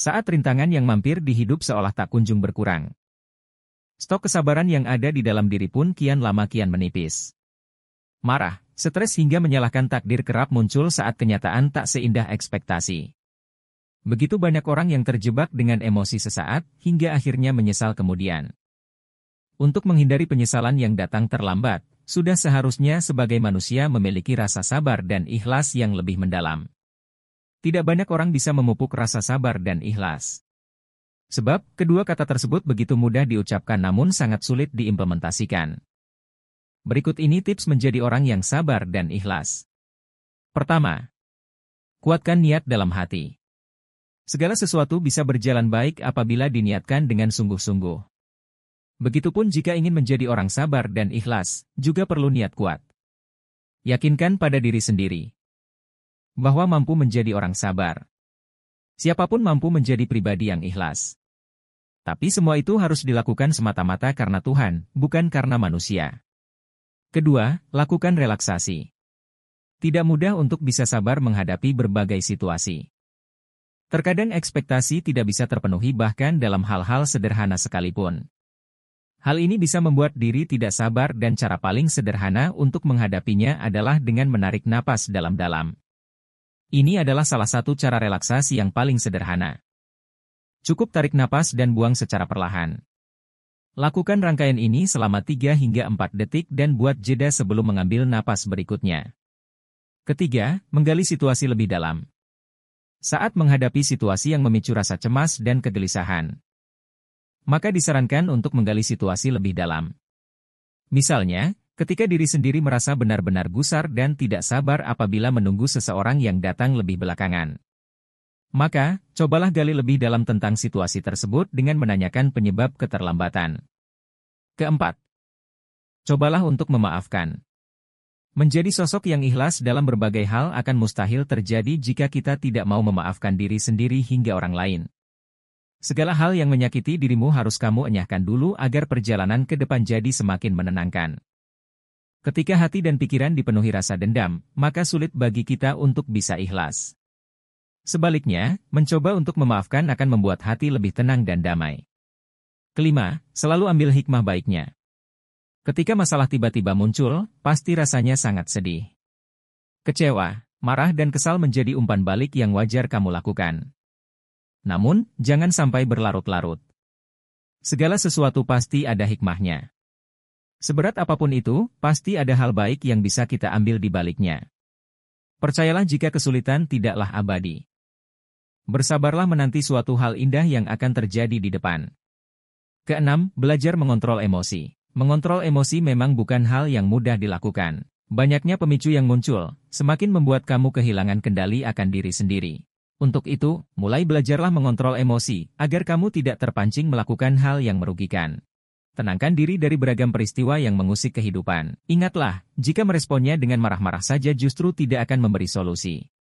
Saat rintangan yang mampir di hidup seolah tak kunjung berkurang. Stok kesabaran yang ada di dalam diri pun kian lama kian menipis. Marah, stres hingga menyalahkan takdir kerap muncul saat kenyataan tak seindah ekspektasi. Begitu banyak orang yang terjebak dengan emosi sesaat, hingga akhirnya menyesal kemudian. Untuk menghindari penyesalan yang datang terlambat, sudah seharusnya sebagai manusia memiliki rasa sabar dan ikhlas yang lebih mendalam. Tidak banyak orang bisa memupuk rasa sabar dan ikhlas. Sebab, kedua kata tersebut begitu mudah diucapkan namun sangat sulit diimplementasikan. Berikut ini tips menjadi orang yang sabar dan ikhlas. Pertama, kuatkan niat dalam hati. Segala sesuatu bisa berjalan baik apabila diniatkan dengan sungguh-sungguh. Begitupun jika ingin menjadi orang sabar dan ikhlas, juga perlu niat kuat. Yakinkan pada diri sendiri bahwa mampu menjadi orang sabar. Siapapun mampu menjadi pribadi yang ikhlas. Tapi semua itu harus dilakukan semata-mata karena Tuhan, bukan karena manusia. Kedua, lakukan relaksasi. Tidak mudah untuk bisa sabar menghadapi berbagai situasi. Terkadang ekspektasi tidak bisa terpenuhi bahkan dalam hal-hal sederhana sekalipun. Hal ini bisa membuat diri tidak sabar dan cara paling sederhana untuk menghadapinya adalah dengan menarik napas dalam-dalam. Ini adalah salah satu cara relaksasi yang paling sederhana. Cukup tarik napas dan buang secara perlahan. Lakukan rangkaian ini selama 3 hingga 4 detik dan buat jeda sebelum mengambil napas berikutnya. Ketiga, menggali situasi lebih dalam. Saat menghadapi situasi yang memicu rasa cemas dan kegelisahan, maka disarankan untuk menggali situasi lebih dalam. Misalnya, ketika diri sendiri merasa benar-benar gusar dan tidak sabar apabila menunggu seseorang yang datang lebih belakangan. Maka, cobalah gali lebih dalam tentang situasi tersebut dengan menanyakan penyebab keterlambatan. Keempat, cobalah untuk memaafkan. Menjadi sosok yang ikhlas dalam berbagai hal akan mustahil terjadi jika kita tidak mau memaafkan diri sendiri hingga orang lain. Segala hal yang menyakiti dirimu harus kamu enyahkan dulu agar perjalanan ke depan jadi semakin menenangkan. Ketika hati dan pikiran dipenuhi rasa dendam, maka sulit bagi kita untuk bisa ikhlas. Sebaliknya, mencoba untuk memaafkan akan membuat hati lebih tenang dan damai. Kelima, selalu ambil hikmah baiknya. Ketika masalah tiba-tiba muncul, pasti rasanya sangat sedih. Kecewa, marah dan kesal menjadi umpan balik yang wajar kamu lakukan. Namun, jangan sampai berlarut-larut. Segala sesuatu pasti ada hikmahnya. Seberat apapun itu, pasti ada hal baik yang bisa kita ambil di baliknya. Percayalah jika kesulitan tidaklah abadi. Bersabarlah menanti suatu hal indah yang akan terjadi di depan. Keenam, belajar mengontrol emosi. Mengontrol emosi memang bukan hal yang mudah dilakukan. Banyaknya pemicu yang muncul, semakin membuat kamu kehilangan kendali akan diri sendiri. Untuk itu, mulai belajarlah mengontrol emosi, agar kamu tidak terpancing melakukan hal yang merugikan. Tenangkan diri dari beragam peristiwa yang mengusik kehidupan. Ingatlah, jika meresponnya dengan marah-marah saja justru tidak akan memberi solusi.